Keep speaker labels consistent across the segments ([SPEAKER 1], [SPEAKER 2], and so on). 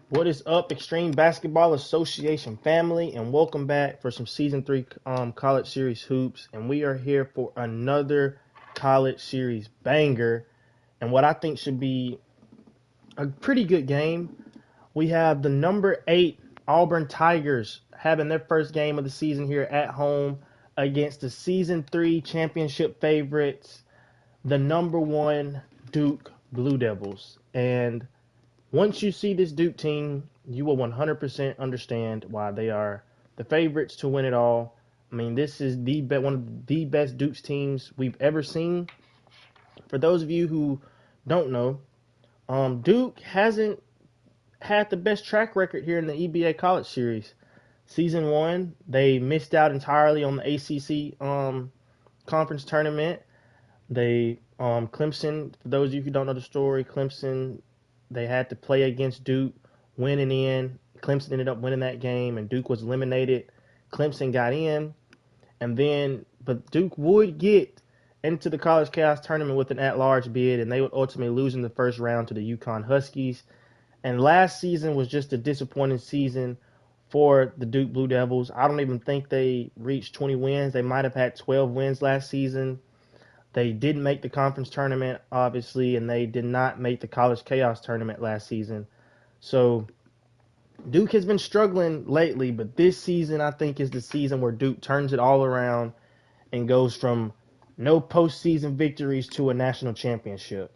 [SPEAKER 1] What is up, Extreme Basketball Association family, and welcome back for some Season 3 College Series hoops. And we are here for another College Series banger, and what I think should be a pretty good game. We have the number 8 Auburn Tigers having their first game of the season here at home against the Season 3 championship favorites, the number 1 Duke Blue Devils. And once you see this Duke team, you will 100% understand why they are the favorites to win it all. I mean, this is one of the best Duke's teams we've ever seen. For those of you who don't know, Duke hasn't had the best track record here in the EBA College Series. Season 1, they missed out entirely on the ACC conference tournament. Clemson, for those of you who don't know the story, Clemson, they had to play against Duke, winning in. Clemson ended up winning that game, and Duke was eliminated. Clemson got in, but Duke would get into the College Chaos Tournament with an at-large bid, and they would ultimately lose in the first round to the UConn Huskies. And last season was just a disappointing season for the Duke Blue Devils. I don't even think they reached 20 wins. They might have had 12 wins last season. They didn't make the conference tournament, obviously, and they did not make the College Chaos Tournament last season. So Duke has been struggling lately, but this season I think is the season where Duke turns it all around and goes from no postseason victories to a national championship.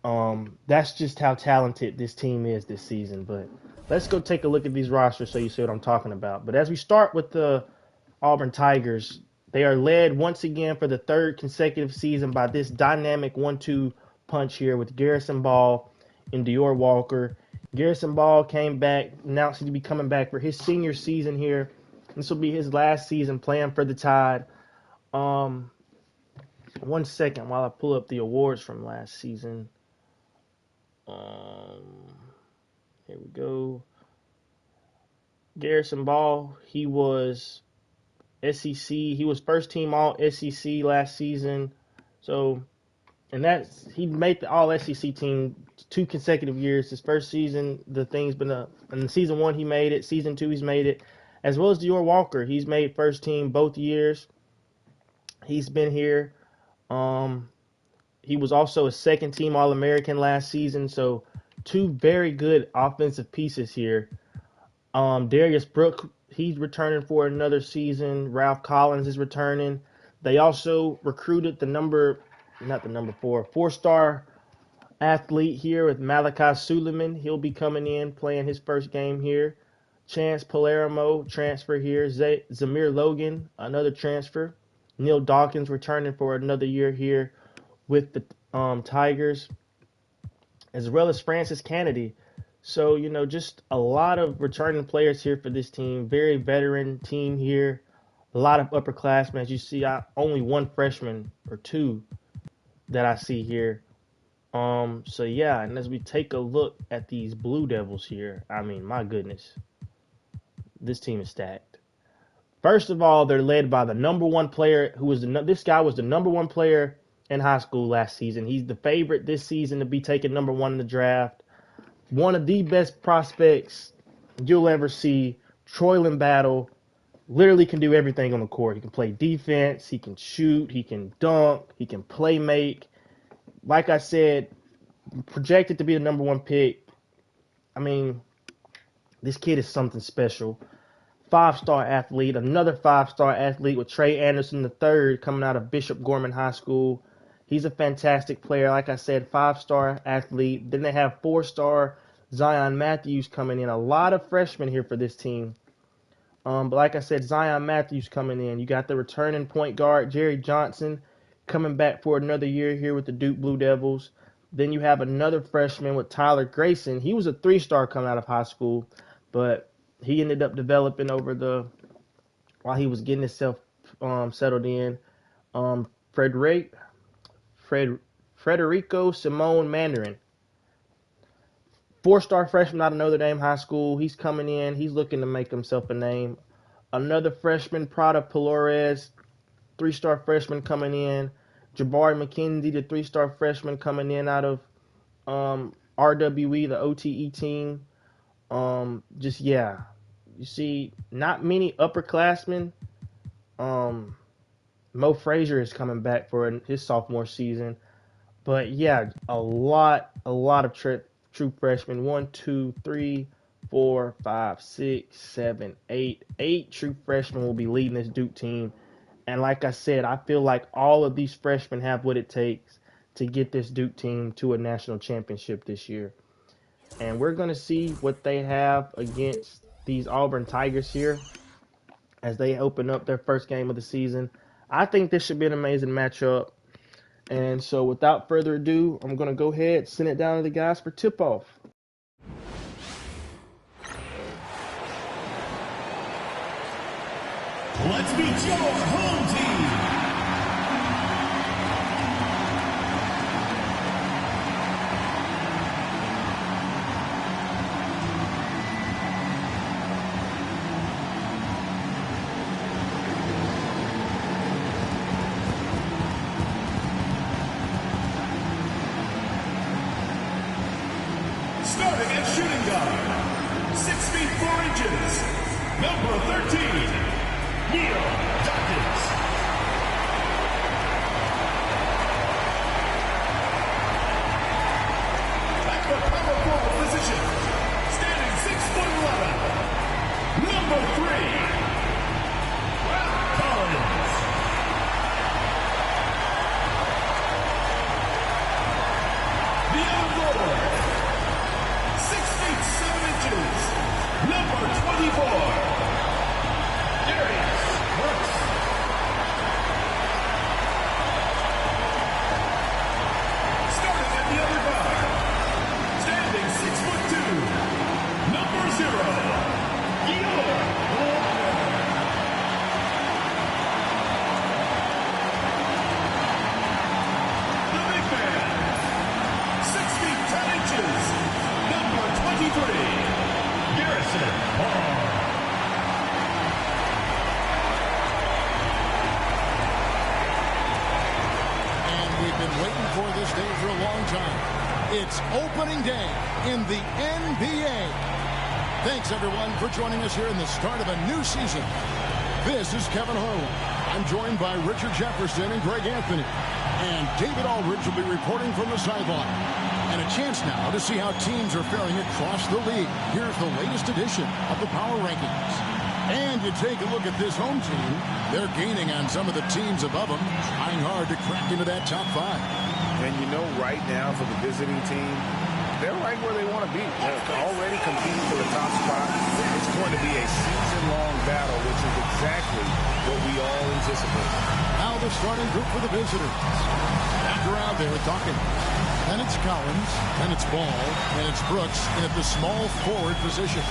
[SPEAKER 1] That's just how talented this team is this season. But let's go take a look at these rosters so you see what I'm talking about. But as we start with the Auburn Tigers, they are led once again for the third consecutive season by this dynamic 1-2 punch here with Garrison Ball and Dior Walker. Garrison Ball came back, announced he'd be coming back for his senior season here. This will be his last season playing for the Tide. 1 second while I pull up the awards from last season. Here we go. Garrison Ball, he was SEC. He was first team All SEC last season. So, he made the All SEC team 2 consecutive years. His first season, in season 1 he made it. Season 2 he's made it, as well as Dior Walker. He's made first team both years. He's been here. He was also a second team All American last season. So 2 very good offensive pieces here. Darius Brooks, he's returning for another season. Ralph Collins is returning. They also recruited the 4-star athlete here with Malachi Suleiman. He'll be coming in, playing his first game here. Chance Palermo, transfer here. Zamir Logan, another transfer. Neil Dawkins returning for another year here with the Tigers, as well as Francis Kennedy. So, just a lot of returning players here for this team. Very veteran team here. A lot of upperclassmen. As you see, only 1 freshman or 2 that I see here. So, yeah, and as we take a look at these Blue Devils here, I mean, my goodness, this team is stacked. First of all, they're led by the number 1 player, this guy was the number 1 player in high school last season. He's the favorite this season to be taken number 1 in the draft. One of the best prospects you'll ever see. Troyland Battle literally can do everything on the court. He can play defense, he can shoot, he can dunk, he can play make. Like I said, projected to be the number 1 pick. I mean, this kid is something special. 5-star athlete, another 5-star athlete with Trey Anderson III coming out of Bishop Gorman High School. He's a fantastic player. Like I said, 5-star athlete. Then they have 4-star Zion Matthews coming in. A lot of freshmen here for this team. But like I said, Zion Matthews coming in. You got the returning point guard, Jerry Johnson, coming back for another year here with the Duke Blue Devils. Then you have another freshman with Tyler Grayson. He was a 3-star coming out of high school, but he ended up developing while he was getting himself settled in. Frederico Simone Mandarin, 4-star freshman out of Notre Dame High School. He's coming in. He's looking to make himself a name. Another freshman, Prada Pelores, 3-star freshman coming in. Jabari McKenzie, the 3-star freshman coming in out of RWE, the OTE team. Just yeah, you see, not many upperclassmen. Mo Frazier is coming back for his sophomore season, but yeah, a lot of true freshmen. 1, 2, 3, 4, 5, 6, 7, 8. 8 true freshmen will be leading this Duke team. And like I said, I feel like all of these freshmen have what it takes to get this Duke team to a national championship this year. And we're going to see what they have against these Auburn Tigers here as they open up their first game of the season. I think this should be an amazing matchup. And so without further ado, I'm going to go ahead, send it down to the guys for tip-off.
[SPEAKER 2] Let's meet your home team. Starting at shooting guard, 6 feet 4 inches, number 13. At the power forward position, standing 6'11", number 3, Rick Carlisle. The other forward, 6 feet 7 inches, number 24.
[SPEAKER 3] It's opening day in the NBA. Thanks, everyone, for joining us here in the start of a new season. This is Kevin Harlan. I'm joined by Richard Jefferson and Greg Anthony. And David Aldridge will be reporting from the sideline. And a chance now to see how teams are faring across the league. Here's the latest edition of the Power Rankings. And you take a look at this home team. They're gaining on some of the teams above them, trying hard to crack into that top 5.
[SPEAKER 4] And you know, right now for the visiting team, they're right where they want to be. They're already competing for the top spot. It's going to be a season-long battle, which is exactly what we all anticipate.
[SPEAKER 3] Now the starting group for the visitors. After out there talking. Then it's Collins, then it's Ball, and it's Brooks in at the small forward position.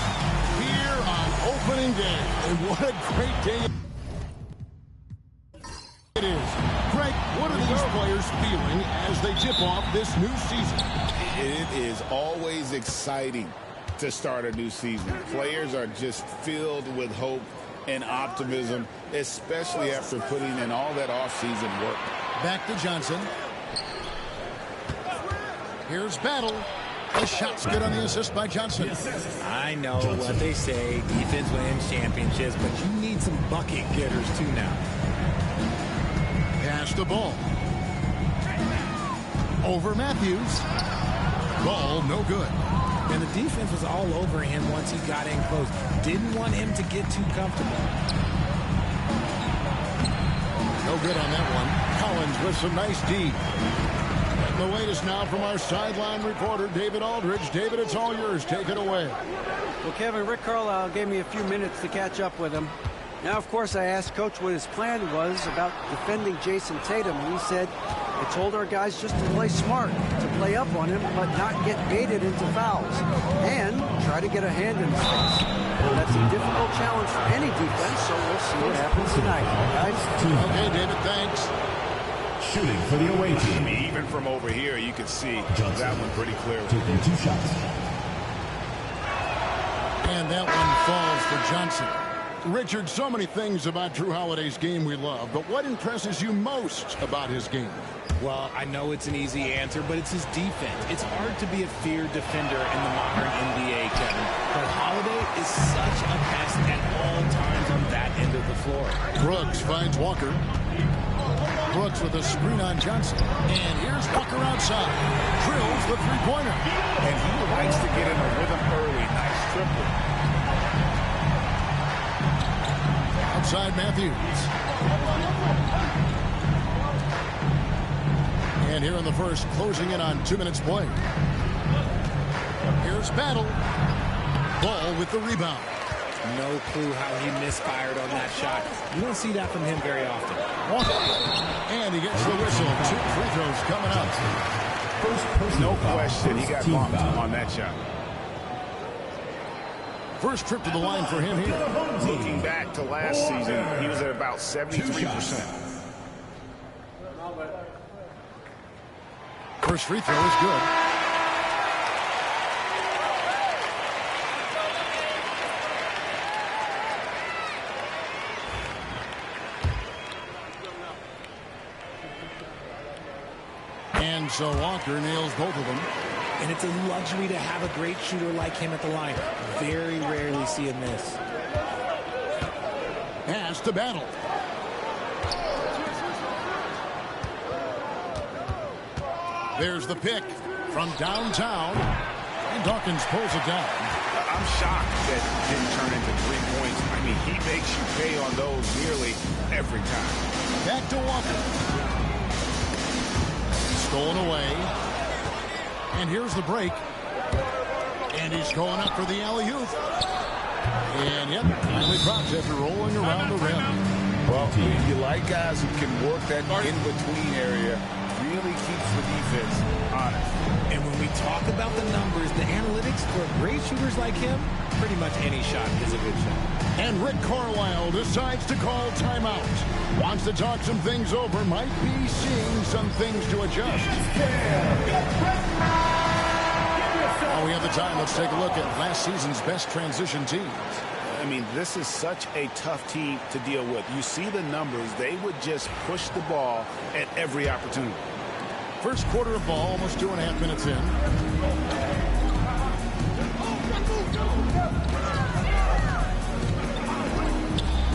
[SPEAKER 3] Here on opening day, and what a great day it is. Greg, what are these players feeling as they tip off this new season?
[SPEAKER 4] It is always exciting to start a new season. Players are just filled with hope and optimism, especially after putting in all that offseason work.
[SPEAKER 3] Back to Johnson. Here's Battle. The shot's good on the assist by Johnson.
[SPEAKER 5] I know what they say, defense wins championships, but you need some bucket getters too now.
[SPEAKER 3] Pass the ball. Over Matthews. Ball no good.
[SPEAKER 5] And the defense was all over him once he got in close. Didn't want him to get too comfortable.
[SPEAKER 3] No good on that one. Collins with some nice D. And the latest now from our sideline reporter, David Aldridge. David, it's all yours. Take it away.
[SPEAKER 6] Well, Kevin, Rick Carlisle gave me a few minutes to catch up with him. Now, of course, I asked Coach what his plan was about defending Jason Tatum, and he said, I told our guys just to play smart, to play up on him, but not get baited into fouls, and try to get a hand in his face. Well, that's a difficult challenge for any defense, so we'll see what happens tonight, guys.
[SPEAKER 3] Okay, David, thanks.
[SPEAKER 2] Shooting for the away team.
[SPEAKER 4] Even from over here, you can see
[SPEAKER 2] Johnson
[SPEAKER 4] that one pretty clearly.
[SPEAKER 2] Taking 2 shots.
[SPEAKER 3] And that one falls for Johnson. Richard, so many things about Drew Holiday's game we love, but what impresses you most about his game?
[SPEAKER 5] Well, I know it's an easy answer, but it's his defense. It's hard to be a feared defender in the modern NBA, Kevin. But Holiday is such a pest at all times on that end of the floor.
[SPEAKER 3] Brooks finds Walker. Brooks with a screen on Johnson. And here's Walker outside. Drills the three-pointer.
[SPEAKER 4] And he likes to get in a rhythm early. Nice triple.
[SPEAKER 3] Outside Matthews. And here in the first, closing in on 2 minutes play. Here's Battle. Ball with the rebound.
[SPEAKER 5] No clue how he misfired on that shot. You don't see that from him very often.
[SPEAKER 3] And he gets the whistle. 2 free throws coming up.
[SPEAKER 4] No question, he got bumped on that shot.
[SPEAKER 3] First trip to the line for him here.
[SPEAKER 4] Looking back to last season, he was at about 73%.
[SPEAKER 3] First free throw is good. And so Walker nails both of them.
[SPEAKER 5] And it's a luxury to have a great shooter like him at the line. Very rarely see him miss.
[SPEAKER 3] Has to Battle. There's the pick from downtown. And Dawkins pulls it down.
[SPEAKER 4] I'm shocked that it didn't turn into 3 points. I mean, he makes you pay on those nearly every time.
[SPEAKER 3] Back to Walker. Stolen away. And here's the break. And he's going up for the alley-oop. And yep, finally drops after rolling around the rim.
[SPEAKER 4] Well, you like guys who can work that in-between area. Really keeps the defense honest.
[SPEAKER 5] And when we talk about the numbers, the analytics for great shooters like him, pretty much any shot is a good shot.
[SPEAKER 3] And Rick Carlisle decides to call timeout. Wants to talk some things over. Might be seeing some things to adjust. While we have the time, let's take a look at last season's best transition teams.
[SPEAKER 4] I mean, this is such a tough team to deal with. You see the numbers. They would just push the ball at every opportunity.
[SPEAKER 3] First quarter of ball, almost 2.5 minutes in.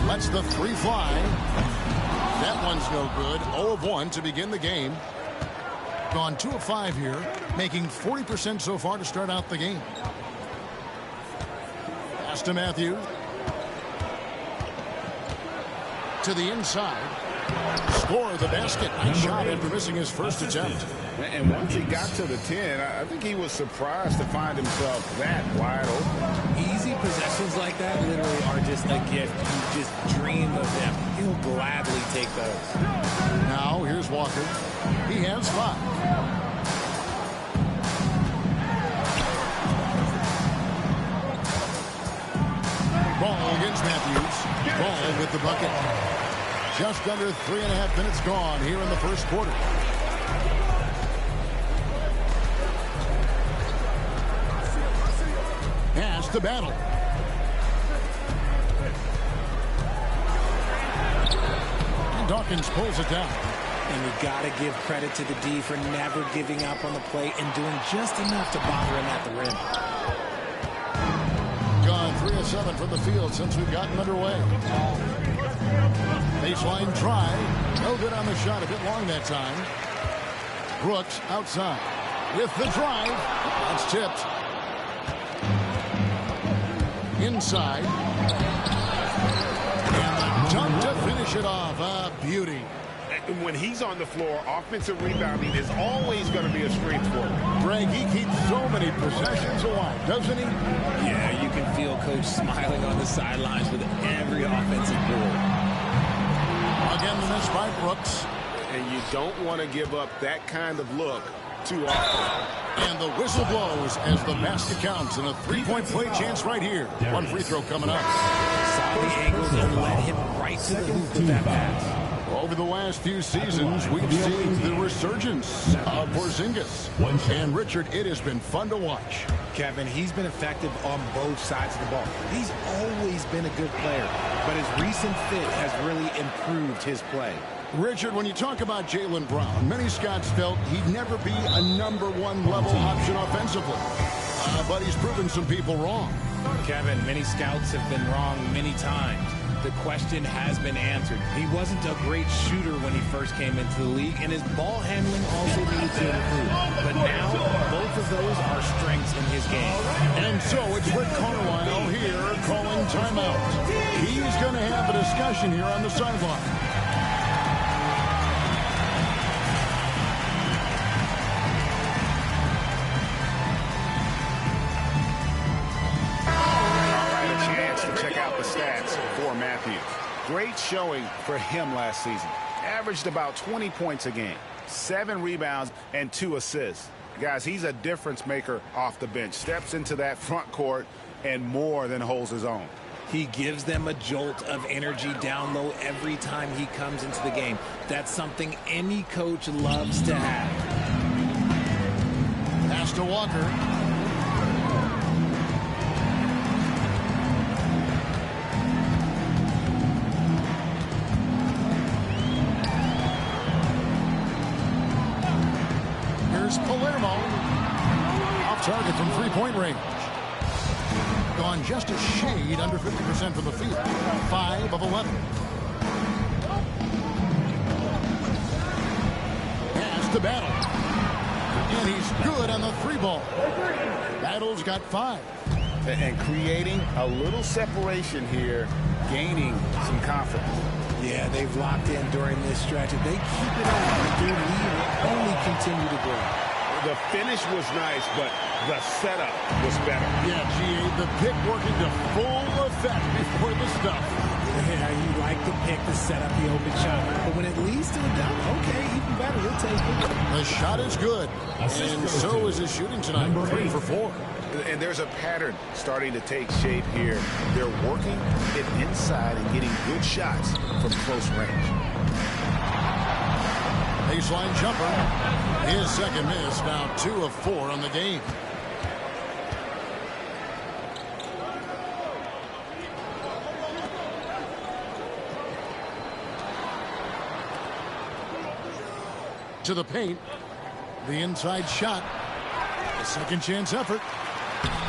[SPEAKER 3] Lets the three fly. That one's no good. 0 of 1 to begin the game. Gone 2 of 5 here, making 40% so far to start out the game. Pass to Matthews. To the inside. Score the basket. Nice shot after missing his first attempt.
[SPEAKER 4] And once he got to the 10, I think he was surprised to find himself that wide open.
[SPEAKER 5] Easy possessions like that literally are just a gift. You just dream of them. He'll gladly take those.
[SPEAKER 3] Now here's Walker. He has 5. Ball against Matthews. Ball with the bucket. Just under 3.5 minutes gone here in the first quarter. Pass to Battle. And Dawkins pulls it down.
[SPEAKER 5] And you got to give credit to the D for never giving up on the play and doing just enough to bother him at the rim.
[SPEAKER 3] Gone 3 of 7 from the field since we've gotten underway. Baseline try. No good on the shot. A bit long that time. Brooks outside. With the drive. That's tipped. Inside. And the dunk to finish it off. A beauty.
[SPEAKER 4] When he's on the floor, offensive rebounding is always going to be a strength for him.
[SPEAKER 3] Greg, he keeps so many possessions alive, doesn't he?
[SPEAKER 5] Yeah, you can feel Coach smiling on the sidelines with every offensive board.
[SPEAKER 3] Again, the miss by Brooks.
[SPEAKER 4] And you don't want to give up that kind of look too often.
[SPEAKER 3] And the whistle blows as the basket counts, and a 3-point play chance right here. One free throw coming up.
[SPEAKER 5] Saw the angles and led him right to the hoop with that pass.
[SPEAKER 3] Over the last few seasons, we've seen the resurgence of Porzingis. And, Richard, it has been fun to watch.
[SPEAKER 5] Kevin, he's been effective on both sides of the ball. He's always been a good player, but his recent fit has really improved his play.
[SPEAKER 3] Richard, when you talk about Jaylen Brown, many scouts felt he'd never be a #1 level option offensively. But he's proven some people wrong.
[SPEAKER 5] Kevin, many scouts have been wrong many times. The question has been answered. He wasn't a great shooter when he first came into the league, and his ball handling also needed to improve. But now, both of those are strengths in his game.
[SPEAKER 3] And so it's Rick Carlisle here calling timeout. He's going to have a discussion here on the sideline.
[SPEAKER 4] Great showing for him last season. Averaged about 20 points a game, 7 rebounds, and 2 assists. Guys, he's a difference maker off the bench. Steps into that front court and more than holds his own.
[SPEAKER 5] He gives them a jolt of energy down low every time he comes into the game. That's something any coach loves to have.
[SPEAKER 3] Pass to Walker. Palermo off target from three-point range. Gone just a shade under 50% from the field. 5 of 11. Pass to Battle. And he's good on the 3-ball. Battle's got 5.
[SPEAKER 4] And creating a little separation here, gaining some confidence.
[SPEAKER 5] Yeah, they've locked in during this stretch. If they keep it on, their lead will only continue to grow.
[SPEAKER 4] The finish was nice, but the setup was better.
[SPEAKER 3] Yeah, GA, the pick working to full effect before the stuff.
[SPEAKER 5] Yeah, you like the pick to set up the open shot. But when it leads to the dunk, okay, even better, he'll take it.
[SPEAKER 3] The shot is good. And so is his shooting tonight. 3 for 4.
[SPEAKER 4] And there's a pattern starting to take shape here. They're working it inside and getting good shots from close range.
[SPEAKER 3] Baseline jumper. His second miss, now 2 of 4 on the game. To the paint. The inside shot. A second chance effort.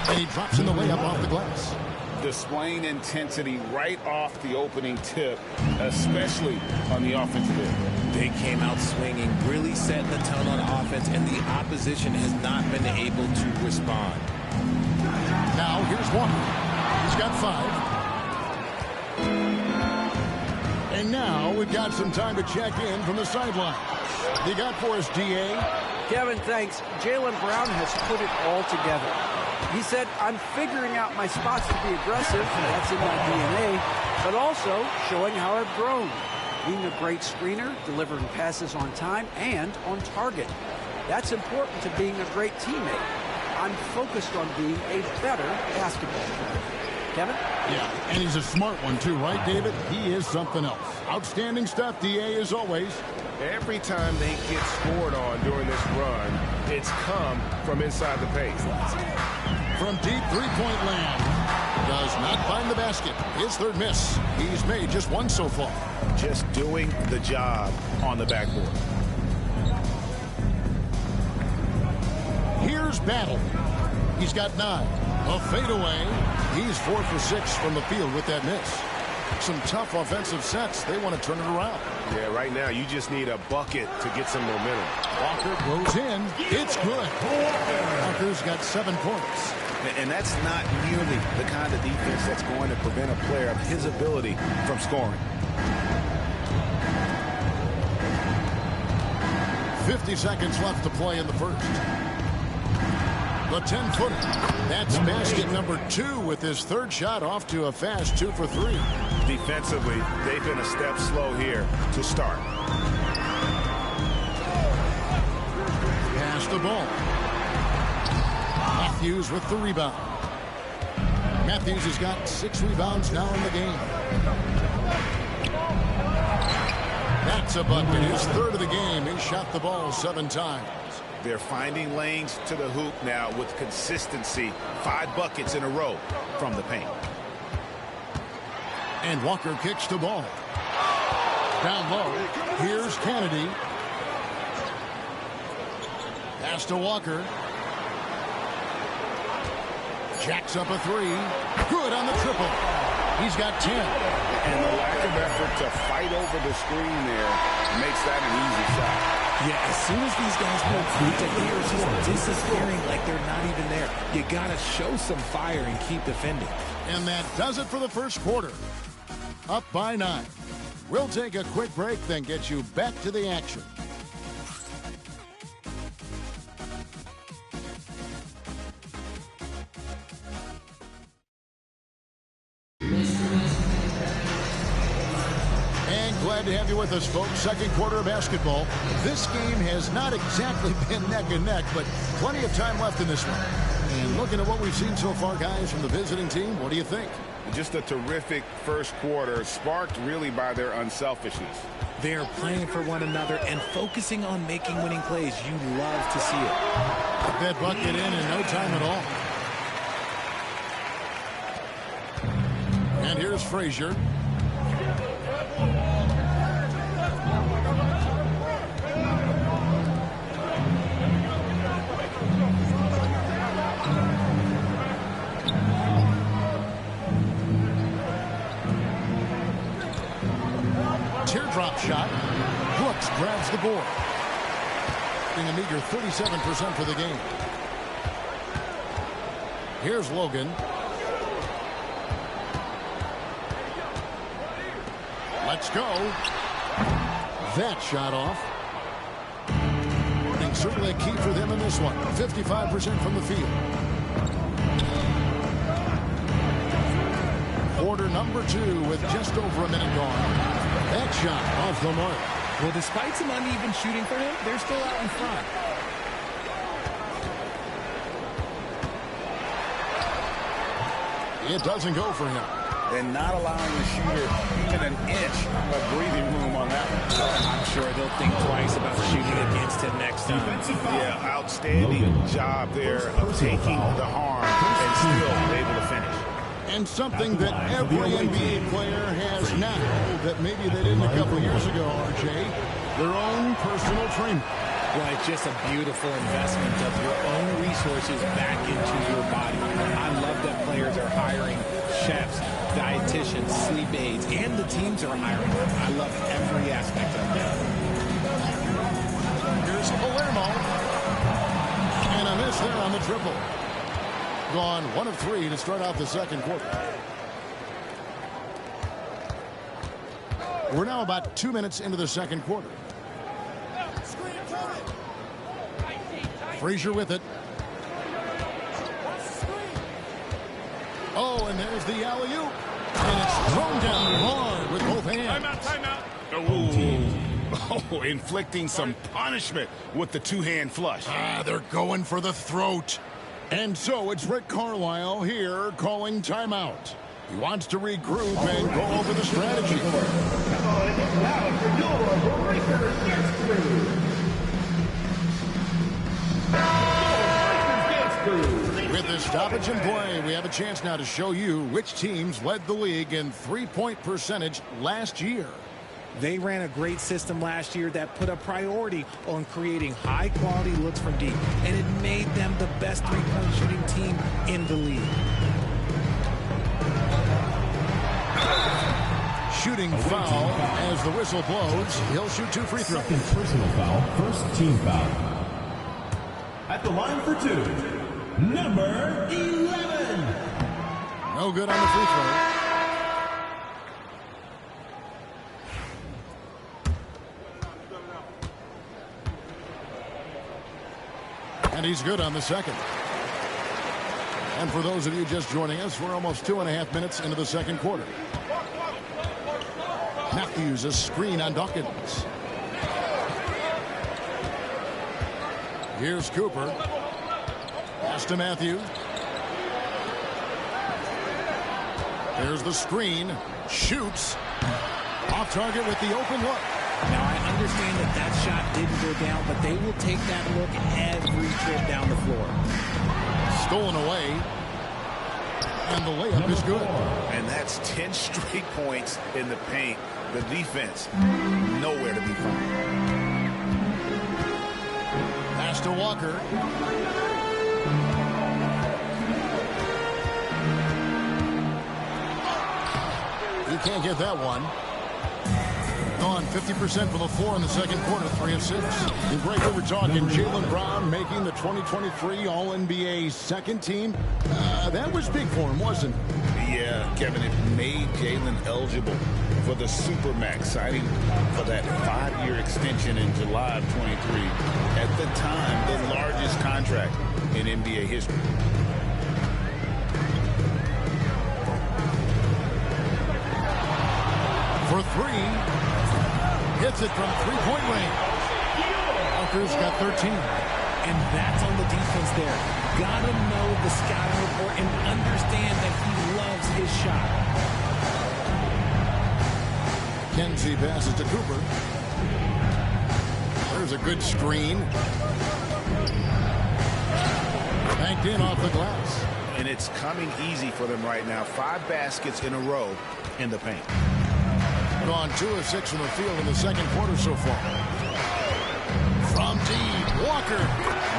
[SPEAKER 3] And he drops in the layup off the glass.
[SPEAKER 4] Displaying intensity right off the opening tip, especially on the offensive end.
[SPEAKER 5] They came out swinging, really setting the tone on offense, and the opposition has not been able to respond.
[SPEAKER 3] Now here's Walker. He's got 5. And now we've got some time to check in from the sideline. You got for us, DA?
[SPEAKER 6] Kevin, thanks. Jaylen Brown has put it all together. He said, I'm figuring out my spots to be aggressive, that's in my DNA, but also showing how I've grown. Being a great screener, delivering passes on time, and on target. That's important to being a great teammate. I'm focused on being a better basketball player. Kevin?
[SPEAKER 3] Yeah, and he's a smart one too, right, David? He is something else. Outstanding stuff, DA, as always.
[SPEAKER 4] Every time they get scored on during this run, it's come from inside the paint.
[SPEAKER 3] From deep three-point land. Does not find the basket. His third miss. He's made just 1 so far.
[SPEAKER 4] Just doing the job on the backboard.
[SPEAKER 3] Here's Battle. He's got 9. A fadeaway. He's 4 for 6 from the field with that miss. Some tough offensive sets. They want to turn it around.
[SPEAKER 4] Yeah, right now you just need a bucket to get some momentum.
[SPEAKER 3] Walker goes in. It's good. Walker's got 7 points.
[SPEAKER 4] And that's not nearly the kind of defense that's going to prevent a player of his ability from scoring.
[SPEAKER 3] 50 seconds left to play in the first. The 10-footer. That's basket number 2 with his third shot off to a fast 2 for 3.
[SPEAKER 4] Defensively, they've been a step slow here to start.
[SPEAKER 3] Pass the ball. Matthews with the rebound. Matthews has got 6 rebounds now in the game. That's a bucket. His third of the game. He shot the ball 7 times.
[SPEAKER 4] They're finding lanes to the hoop now with consistency. 5 buckets in a row from the paint.
[SPEAKER 3] And Walker kicks the ball. Down low. Here's Kennedy. Pass to Walker. Jacks up a 3. Good on the triple. He's got 10.
[SPEAKER 4] And the lack of effort to fight over the screen there makes that an easy shot.
[SPEAKER 5] Yeah, as soon as these guys move through, they are just disappearing like they're not even there. You got to show some fire and keep defending.
[SPEAKER 3] And that does it for the first quarter. Up by 9. We'll take a quick break, then get you back to the action. Glad to have you with us, folks. Second quarter of basketball. This game has not exactly been neck and neck, but plenty of time left in this one. And looking at what we've seen so far, guys, from the visiting team, what do you think?
[SPEAKER 4] Just a terrific first quarter, sparked really by their unselfishness.
[SPEAKER 5] They're playing for one another and focusing on making winning plays. You love to see it.
[SPEAKER 3] Put that bucket in no time at all. And here's Frazier. Teardrop shot. Brooks grabs the board. Getting a meager 37% for the game. Here's Logan. Let's go. That shot off. And certainly a key for them in this one. 55% from the field. Quarter number 2 with just over a minute gone. That shot off the mark.
[SPEAKER 5] Well, despite some uneven shooting for him, they're still out in front.
[SPEAKER 3] It doesn't go for him.
[SPEAKER 4] And not allowing the shooter even an inch of breathing room on that one.
[SPEAKER 5] I'm sure they'll think twice about shooting against him next time.
[SPEAKER 4] Yeah, outstanding job there of taking the harm and still able to finish.
[SPEAKER 3] And something that every NBA player has now that maybe they didn't a couple years ago, RJ, their own personal trainer.
[SPEAKER 5] Well, it's just a beautiful investment of your own resources back into your body. I love that players are hiring chefs, dietitians, sleep aids, and the teams are hiring them. I love every aspect of that.
[SPEAKER 3] Here's Palermo. And a miss there on the triple. Gone 1 of 3 to start out the second quarter. We're now about 2 minutes into the second quarter. Frazier with it. Oh, and there's the alley-oop. And it's thrown down hard with both hands.
[SPEAKER 4] Timeout. Oh, inflicting some punishment with the two-hand flush.
[SPEAKER 3] They're going for the throat. And so it's Rick Carlisle here calling timeout. He wants to regroup and go over the strategy. With the stoppage in play, we have a chance now to show you which teams led the league in three-point percentage last year.
[SPEAKER 5] They ran a great system last year that put a priority on creating high-quality looks from deep, and it made them the best three-point shooting team in the league.
[SPEAKER 3] Shooting foul as the whistle blows. He'll shoot 2 free throws.
[SPEAKER 2] Second personal foul, first team foul. At the line for 2, number 11.
[SPEAKER 3] No good on the free throw. And he's good on the second. And for those of you just joining us, we're almost 2.5 minutes into the second quarter. Matthews, a screen on Dawkins. Here's Cooper. Pass to Matthews. There's the screen. Shoots. Off target with the open look.
[SPEAKER 5] Now, I understand that that shot didn't go down, but they will take that look every trip down the floor.
[SPEAKER 3] Stolen away. And the layup is good.
[SPEAKER 4] And that's 10 straight points in the paint. The defense, nowhere to be found.
[SPEAKER 3] Pass to Walker. He can't get that one. Gone 50% from the floor in the second quarter, 3 of 6. And Greg, we were talking Jaylen Brown making the 2023 All-NBA second team. That was big for him, wasn't it?
[SPEAKER 4] Yeah, Kevin, it made Jaylen eligible for the Supermax, signing for that 5-year extension in July of 23. At the time, the largest contract in NBA history.
[SPEAKER 3] For 3. Hits it from three-point range. Walker's got 13.
[SPEAKER 5] And that's on the defense there. Gotta know the scouting report and understand that he loves his shot.
[SPEAKER 3] Kenzie passes to Cooper. There's a good screen. Banked in off the glass.
[SPEAKER 4] And it's coming easy for them right now. 5 baskets in a row in the paint.
[SPEAKER 3] Gone 2 of 6 from the field in the second quarter so far. From deep, Walker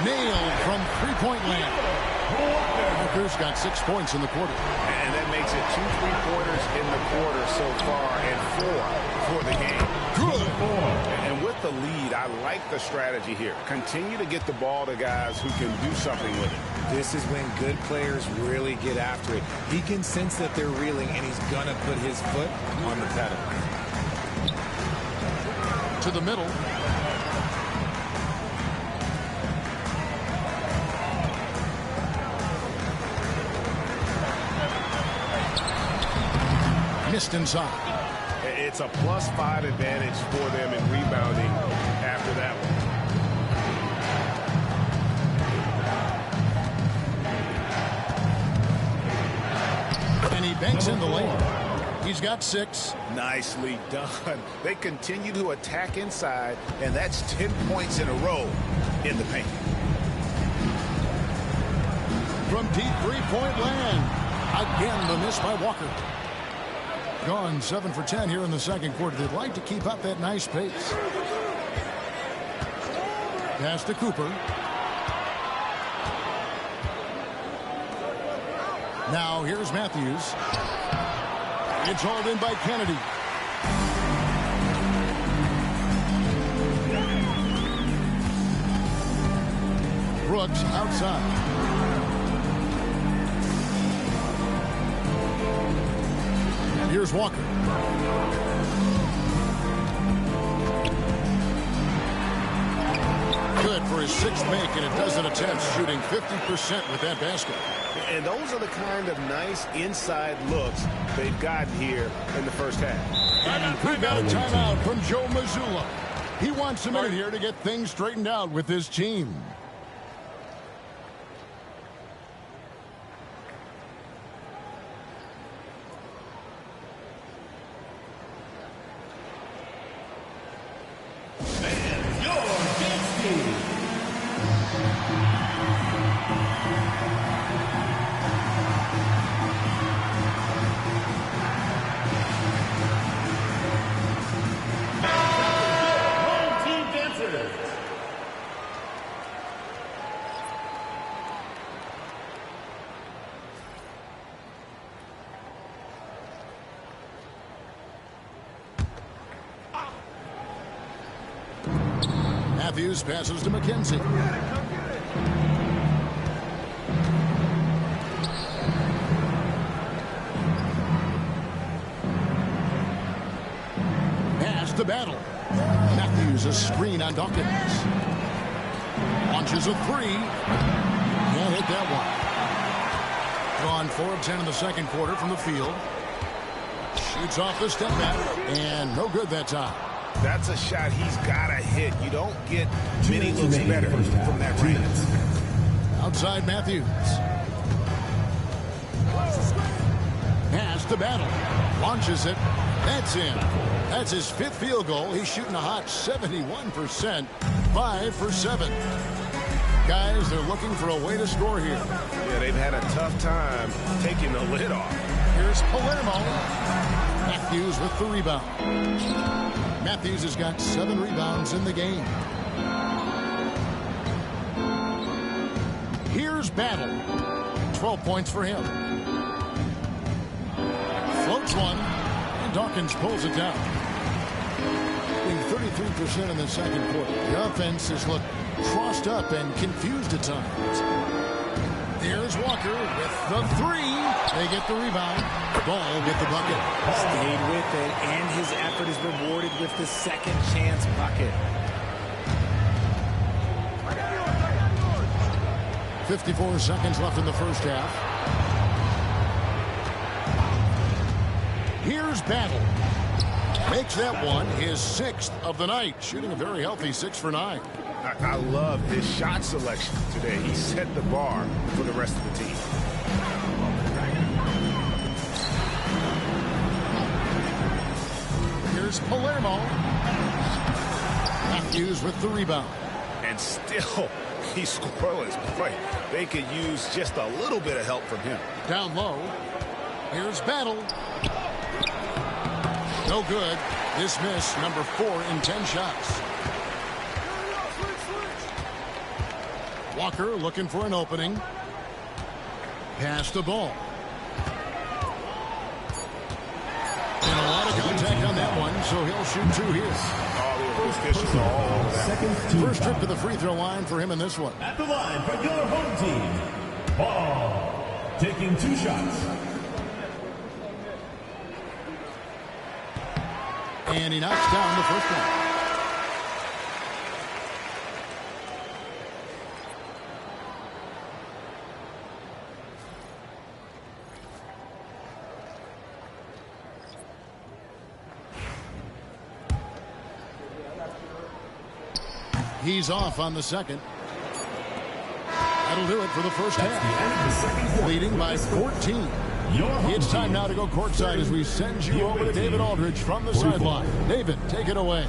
[SPEAKER 3] nailed from three-point land. Walker's got 6 points in the quarter.
[SPEAKER 4] And that makes it 2 3-pointers in the quarter so far and 4 for the game.
[SPEAKER 3] Good.
[SPEAKER 4] And with the lead, I like the strategy here. Continue to get the ball to guys who can do something with it.
[SPEAKER 7] This is when good players really get after it. He can sense that they're reeling, and he's going to put his foot on the pedal.
[SPEAKER 3] To the middle. Missed inside.
[SPEAKER 4] It's a +5 advantage for them in rebounding after that one.
[SPEAKER 3] And he banks in the lane. He's got 6.
[SPEAKER 4] Nicely done. They continue to attack inside, and that's 10 points in a row in the paint.
[SPEAKER 3] From deep three-point land. Again, the miss by Walker. Gone 7 for 10 here in the second quarter. They'd like to keep up that nice pace. Pass to Cooper. Now here's Matthews. It's hauled in by Kennedy. Brooks outside. Here's Walker. Good for his 6th make, and a dozen attempts, shooting 50% with that basket.
[SPEAKER 4] And those are the kind of nice inside looks they've gotten here in the first half.
[SPEAKER 3] And we got a timeout from Joe Mazzulla. He wants a minute here to get things straightened out with his team. Matthews passes to McKenzie. Pass to Battle. Matthews a screen on Dawkins. Launches a 3. Can't hit that one. Gone 4 of 10 in the second quarter from the field. Shoots off the step back. And no good that time.
[SPEAKER 4] That's a shot he's got to hit. You don't get many looks better from that range.
[SPEAKER 3] Outside Matthews. Pass to Battle. Launches it. That's in. That's his 5th field goal. He's shooting a hot 71%, 5 for 7. Guys, they're looking for a way to score here.
[SPEAKER 4] Yeah, they've had a tough time taking the lid off.
[SPEAKER 3] Here's Palermo. Matthews with the rebound. Matthews has got 7 rebounds in the game. Here's Battle. 12 points for him. Floats one, and Dawkins pulls it down. 33% in the second quarter. The offense has looked crossed up and confused at times. There's Walker with the 3. They get the rebound. Ball get the bucket.
[SPEAKER 5] Stayed with it, and his effort is rewarded with the second chance bucket.
[SPEAKER 3] 54 seconds left in the first half. Here's Battle. Makes that one his 6th of the night, shooting a very healthy 6 for 9.
[SPEAKER 4] I love his shot selection today. He set the bar for the rest of the team.
[SPEAKER 3] Here's Palermo. Matthews with the rebound.
[SPEAKER 4] And still, he's scoreless. Boy, they could use just a little bit of help from him.
[SPEAKER 3] Down low. Here's Battle. No good. This miss, number 4 in 10 shots. Walker looking for an opening. Pass the ball. And a lot of contact on that one, so he'll shoot 2 here. First trip to the free throw line for him in this one.
[SPEAKER 2] At the line for your home team, Ball, taking 2 shots.
[SPEAKER 3] And he knocks down the first one. He's off on the second. That'll do it for the first half. Leading by 14. It's time now to go courtside as we send you over to David Aldridge from the sideline. David, take it away.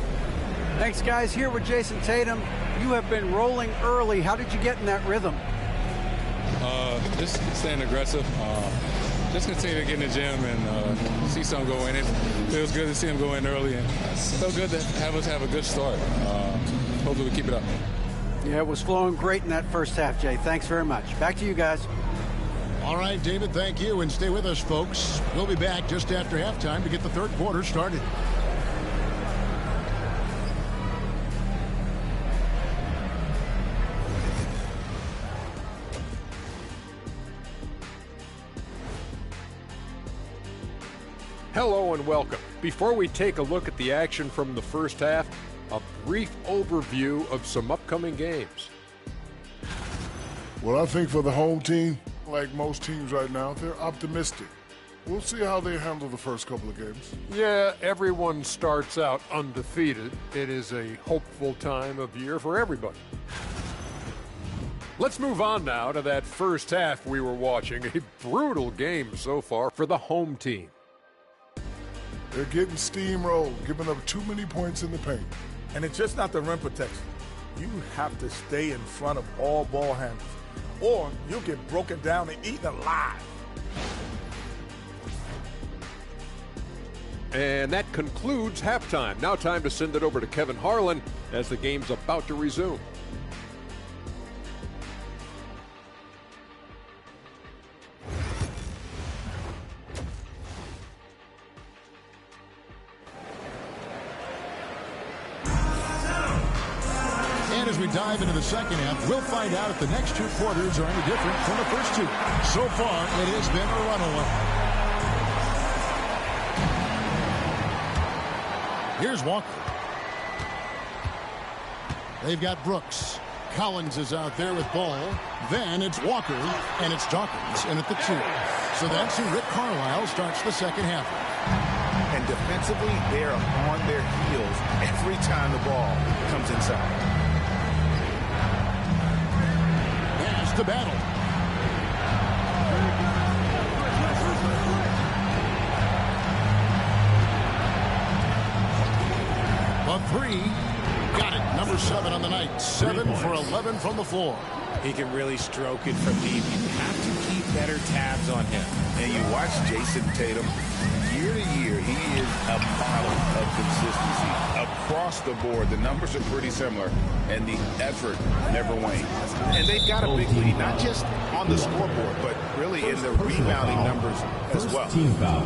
[SPEAKER 6] Thanks, guys. Here with Jason Tatum. You have been rolling early. How did you get in that rhythm?
[SPEAKER 8] Just staying aggressive. Just continue to get in the gym and see some go in. It feels good to see him go in early, and so good to have us have a good start. Hopefully we keep it up.
[SPEAKER 6] Yeah, it was flowing great in that first half, Jay. Thanks very much. Back to you guys.
[SPEAKER 3] All right, David, thank you, and stay with us, folks. We'll be back just after halftime to get the third quarter started.
[SPEAKER 9] Hello and welcome. Before we take a look at the action from the first half, a brief overview of some upcoming games.
[SPEAKER 10] Well, I think for the home team, like most teams right now, they're optimistic. We'll see how they handle the first couple of games.
[SPEAKER 9] Yeah, everyone starts out undefeated. It is a hopeful time of year for everybody. Let's move on now to that first half we were watching. A brutal game so far for the home team.
[SPEAKER 10] They're getting steamrolled, giving up too many points in the paint.
[SPEAKER 11] And it's just not the rim protection. You have to stay in front of all ball handlers, or you'll get broken down and eaten alive.
[SPEAKER 9] And that concludes halftime. Now time to send it over to Kevin Harlan as the game's about to resume.
[SPEAKER 3] And as we dive into the second half, we'll find out if the next 2 quarters are any different from the first 2. So far, it has been a runaway. Here's Walker. They've got Brooks. Collins is out there with ball. Then it's Walker, and it's Dawkins in at the 2. So that's who Rick Carlisle starts the second half.
[SPEAKER 4] And defensively, they're on their heels every time the ball comes inside.
[SPEAKER 3] Pass to Battle. three. Got it. Number 7 on the night. 7 for 11 from the floor.
[SPEAKER 7] He can really stroke it from deep. You have to keep better tabs on him.
[SPEAKER 4] And you watch Jason Tatum, year to year, he is a model of consistency. Across the board, the numbers are pretty similar, and the effort never wanes. And they've got a big lead, not just on the scoreboard, but really in the rebounding numbers as well.
[SPEAKER 2] Team foul.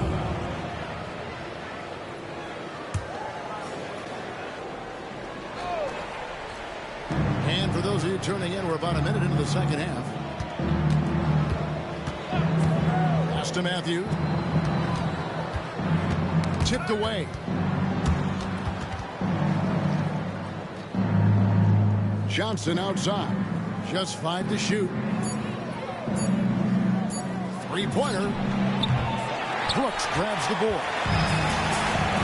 [SPEAKER 3] And for those of you tuning in, we're about a minute into the second half. Pass to Matthews. Tipped away. Johnson outside. Just 5 to shoot. Three-pointer. Brooks grabs the board.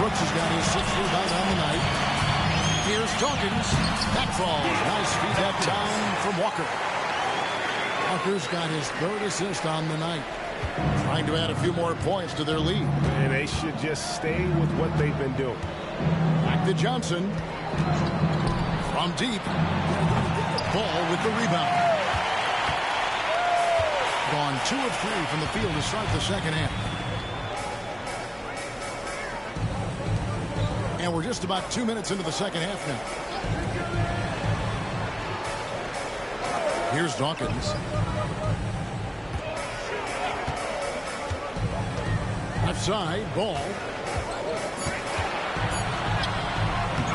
[SPEAKER 3] Brooks has got his 6th rebound on the night. Here's Dawkins. That falls. Nice feed that time from Walker. Walker's got his 3rd assist on the night. Trying to add a few more points to their lead.
[SPEAKER 4] And they should just stay with what they've been doing.
[SPEAKER 3] Back to Johnson. From deep. Ball with the rebound. Gone 2 of 3 from the field to start the second half. And we're just about 2 minutes into the second half now. Here's Dawkins. Left side, ball.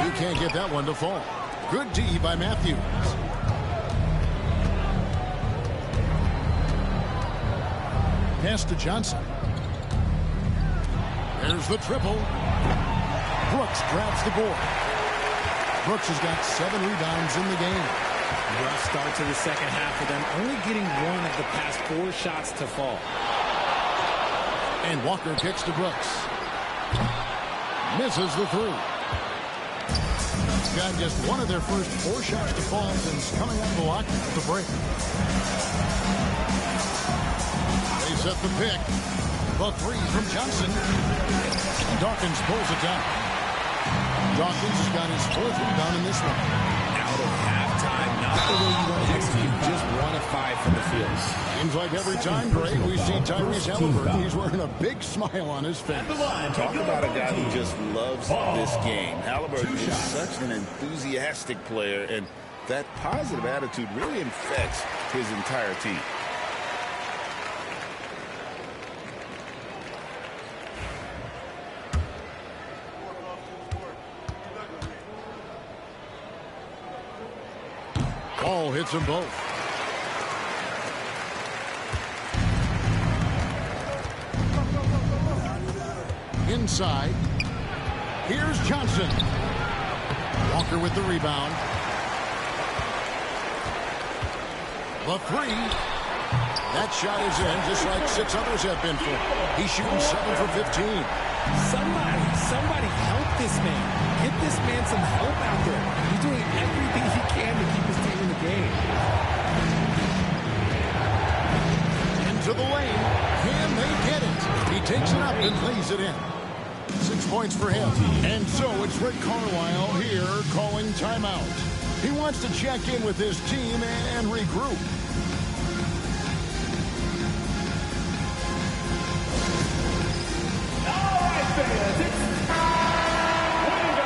[SPEAKER 3] You can't get that one to fall. Good D by Matthews. Pass to Johnson. There's the triple. Brooks grabs the board. Brooks has got 7 rebounds in the game.
[SPEAKER 5] Rough start to the second half for them, only getting 1 of the past 4 shots to fall.
[SPEAKER 3] And Walker kicks to Brooks. Misses the 3. Got just 1 of their first 4 shots to fall since coming out of the lock at the break. They set the pick. The 3 from Johnson. Dawkins pulls it down. Dawkins has got his 4th rebound in this one.
[SPEAKER 7] Out of halftime, not the way you want to execute. Just 1 of 5 from the field.
[SPEAKER 3] Seems like every time, Greg, we see Tyrese Halliburton. He's wearing a big smile on his face.
[SPEAKER 4] Talk about a guy who just loves this game. Halliburton is such an enthusiastic player, and that positive attitude really infects his entire team.
[SPEAKER 3] Ball hits them both. Inside. Here's Johnson. Walker with the rebound. The 3. That shot is in, just like 6 others have been for. He's shooting 7 for 15.
[SPEAKER 5] Somebody help this man. Get this man some help out there. He's doing everything he can to keep his team in the game.
[SPEAKER 3] Into the lane. Can they get it? He takes it up and lays it in. 6 points for him. And so it's Rick Carlisle here calling timeout. He wants to check in with his team and regroup.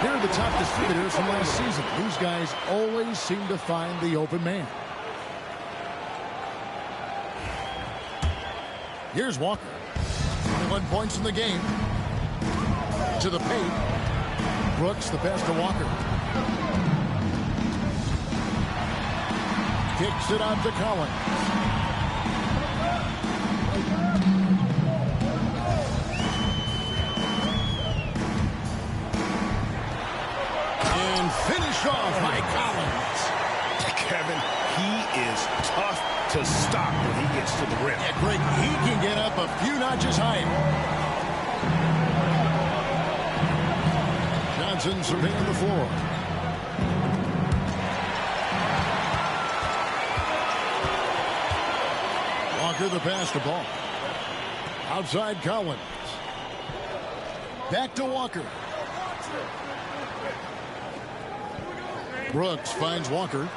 [SPEAKER 3] Here are the top distributors from last season. These guys always seem to find the open man. Here's Walker. 21 points in the game. To the paint. Brooks, the pass to Walker. Kicks it out to Collins. And finished off by Collins.
[SPEAKER 4] Kevin, he is tough to stop when he gets to the rim.
[SPEAKER 3] Yeah, Greg, he can get up a few notches higher. Johnson surveying the floor. Walker the pass to ball. Outside Collins. Back to Walker. Brooks finds Walker.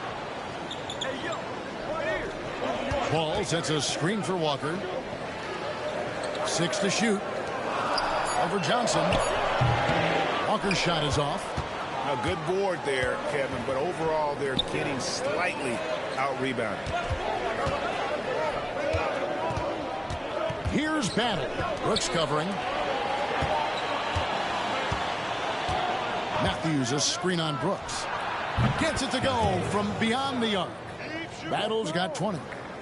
[SPEAKER 3] Ball sets a screen for Walker. 6 to shoot. Over Johnson. Walker's shot is off.
[SPEAKER 4] A good board there, Kevin, but overall they're getting slightly out-rebounded.
[SPEAKER 3] Here's Battle. Brooks covering. Matthews a screen on Brooks. Gets it to go from beyond the arc. Battle's got 20.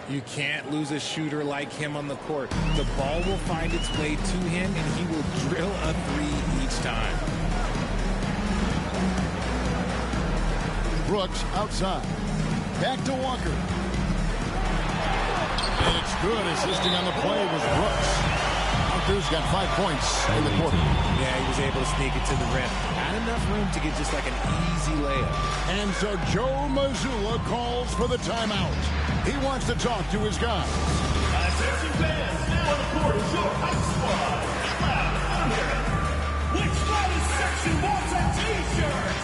[SPEAKER 7] You can't lose a shooter like him on the court. The ball will find its way to him, and he will drill a 3 each time.
[SPEAKER 3] Brooks outside. Back to Walker. And it's good. Assisting on the play was Brooks. Walker's got 5 points in the quarter.
[SPEAKER 7] Yeah, he was able to sneak it to the rim. Not enough room to get just like an easy layup.
[SPEAKER 3] And so Joe Mazzulla calls for the timeout. He wants to talk to his guys.
[SPEAKER 2] Attention fans, now on the court is your hot squad. Which squad in section wants a t-shirt?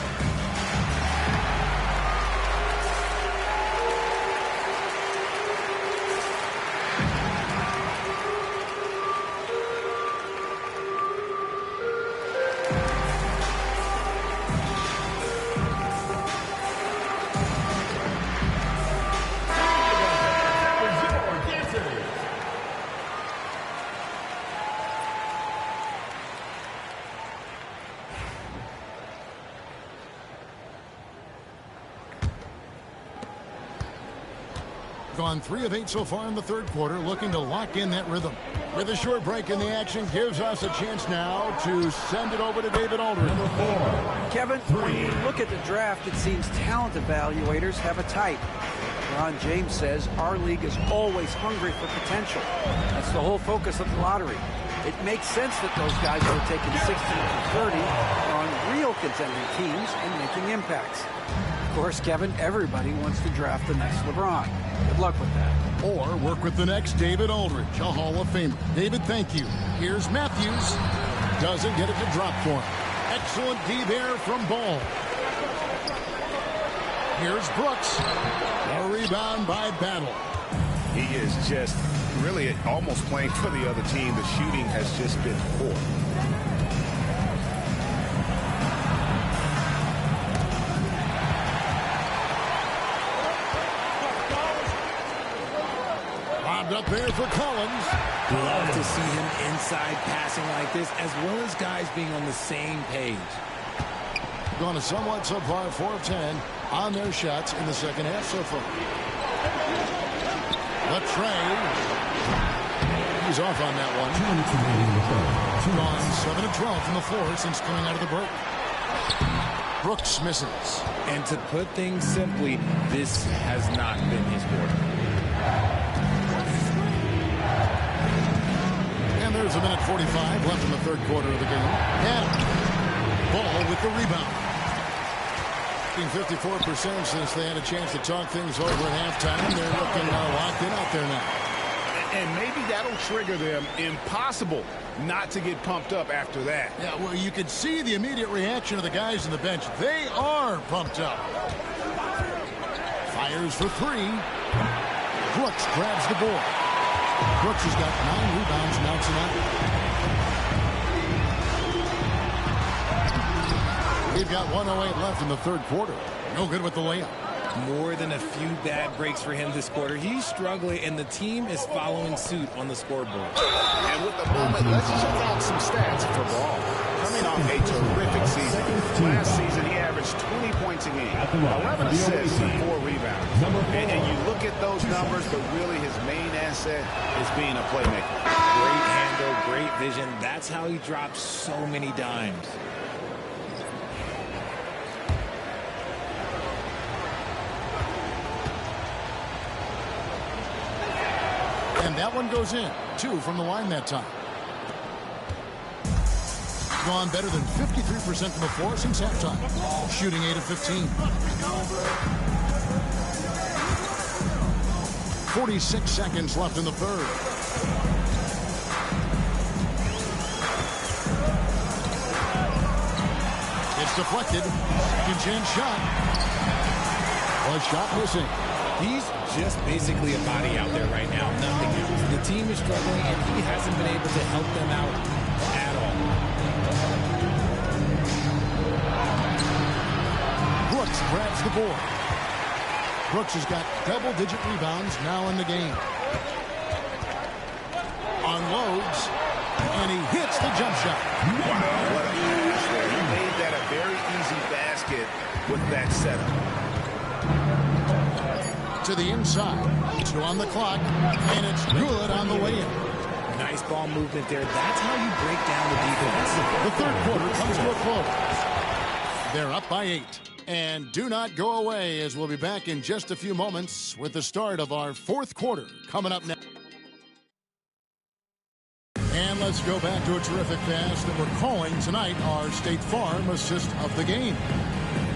[SPEAKER 3] Gone 3 of 8 so far in the third quarter, looking to lock in that rhythm. With a short break in the action, gives us a chance now to send it over to David Aldridge.
[SPEAKER 2] Number 4.
[SPEAKER 6] Kevin, when you look at the draft, it seems talent evaluators have a type. Ron James says our league is always hungry for potential. That's the whole focus of the lottery. It makes sense that those guys who are taken 16 to 30 are on real contending teams and making impacts. Of course, Kevin, everybody wants to draft the next LeBron. Good luck with that.
[SPEAKER 3] Or work with the next David Aldridge, a Hall of Famer. David, thank you. Here's Matthews. Doesn't get it to drop for him. Excellent D there from Ball. Here's Brooks. A rebound by Battle.
[SPEAKER 4] He is just really almost playing for the other team. The shooting has just been poor.
[SPEAKER 3] Up there for Collins.
[SPEAKER 7] Love to see him inside passing like this, as well as guys being on the same page.
[SPEAKER 3] Going to somewhat subpar 4 of 10 on their shots in the second half so far. Latrey. He's off on that one. Gone 7 of 12 from the floor since coming out of the break. Brooks misses.
[SPEAKER 7] And to put things simply, this has not been his quarter.
[SPEAKER 3] There's a minute 45 left in the third quarter of the game. And Ball with the rebound. 54% since they had a chance to talk things over at halftime. They're looking locked in out there now.
[SPEAKER 4] And maybe that'll trigger them. Impossible not to get pumped up after that.
[SPEAKER 3] Yeah, well, you could see the immediate reaction of the guys on the bench. They are pumped up. Fires for 3. Brooks grabs the board. Brooks has got 9 rebounds now tonight. We've got 1:08 left in the third quarter. No good with the layup.
[SPEAKER 7] More than a few bad breaks for him this quarter. He's struggling, and the team is following suit on the scoreboard.
[SPEAKER 4] And with the moment, let's check out some stats for Ball. Coming off a terrific season. Last season, he averaged 20 points a game, 11 assists, and 4 rebounds. And you look at those numbers, but really his main asset is being a playmaker.
[SPEAKER 7] Great handle, great vision. That's how he drops so many dimes.
[SPEAKER 3] And that one goes in. 2 from the line that time. Gone better than 53% from the floor since halftime. Shooting 8 of 15. 46 seconds left in the third. It's deflected. Second chance shot. A shot missing.
[SPEAKER 5] He's just basically a body out there right now, nothing else. The team is struggling, and he hasn't been able to help them out at all.
[SPEAKER 3] Brooks grabs the board. Brooks has got double-digit rebounds now in the game. Unloads, and he hits the jump shot.
[SPEAKER 4] Wow, what a pass there. He made that a very easy basket with that setup.
[SPEAKER 3] To the inside. 2 on the clock, and it's good on the way in.
[SPEAKER 5] Nice ball movement there. That's how you break down the defense.
[SPEAKER 3] The third quarter comes to a close. They're up by 8. And do not go away, as we'll be back in just a few moments with the start of our fourth quarter coming up next. And let's go back to a terrific pass that we're calling tonight our State Farm assist of the game.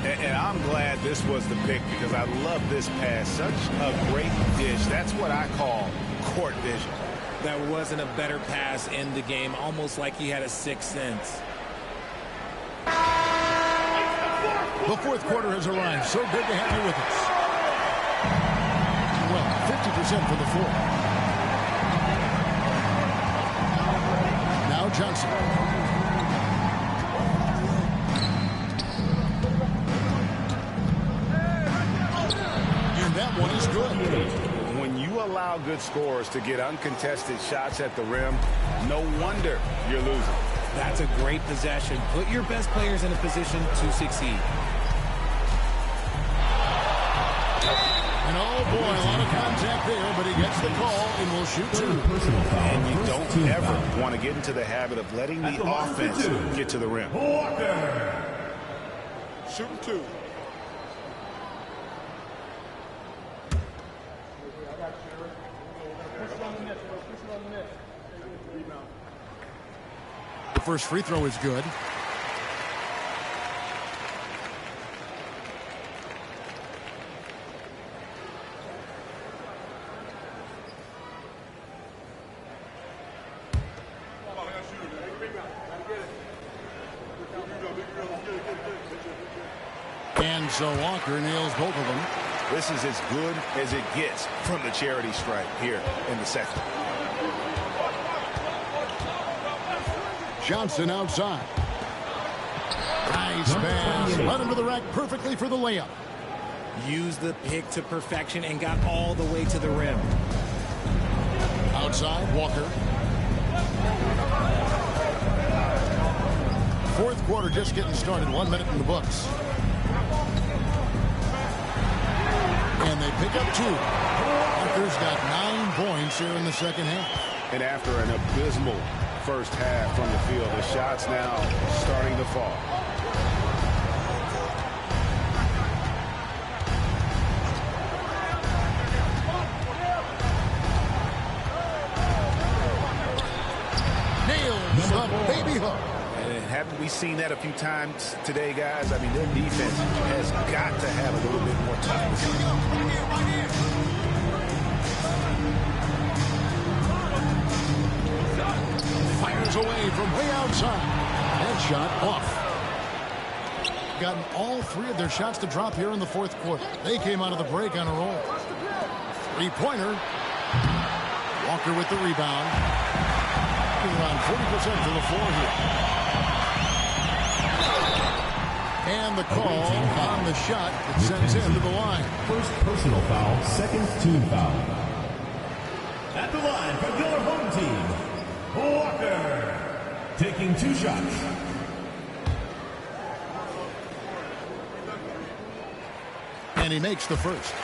[SPEAKER 4] And I'm glad this was the pick because I love this pass. Such a great dish. That's what I call court vision.
[SPEAKER 5] That wasn't a better pass in the game, almost like he had a sixth sense.
[SPEAKER 3] The fourth quarter has arrived. So good to have you with us. Well, 50% for the floor. Now Johnson. And that one is good.
[SPEAKER 4] When you allow good scorers to get uncontested shots at the rim, no wonder you're losing.
[SPEAKER 5] That's a great possession. Put your best players in a position to succeed.
[SPEAKER 3] And oh boy, a lot of contact there, but he gets the call and will shoot 2.
[SPEAKER 4] And you don't ever want to get into the habit of letting the offense get to the rim.
[SPEAKER 10] Shooting 2.
[SPEAKER 3] The first free throw is good. And so Walker nails both of them.
[SPEAKER 4] This is as good as it gets from the charity stripe here in the second.
[SPEAKER 3] Johnson outside. Nice pass. Led him to the rack perfectly for the layup.
[SPEAKER 5] Used the pick to perfection and got all the way to the rim.
[SPEAKER 3] Outside, Walker. Fourth quarter just getting started. 1 minute in the books. And they pick up 2. Walker's got 9 points here in the second half.
[SPEAKER 4] And after an abysmal first half from the field, the shots now starting to fall.
[SPEAKER 3] Nails the baby hook.
[SPEAKER 4] And haven't we seen that a few times today, guys? I mean, their defense has got to have a little bit more toughness.
[SPEAKER 3] Fires away from way outside. That shot off. Gotten all 3 of their shots to drop here in the fourth quarter. They came out of the break on a roll. 3-pointer. Walker with the rebound. Around 40% to the floor here. And the call on the shot that sends him to the line.
[SPEAKER 2] First personal foul, second team foul. At the line for your home team, Walker, taking 2 shots.
[SPEAKER 3] And he makes the first.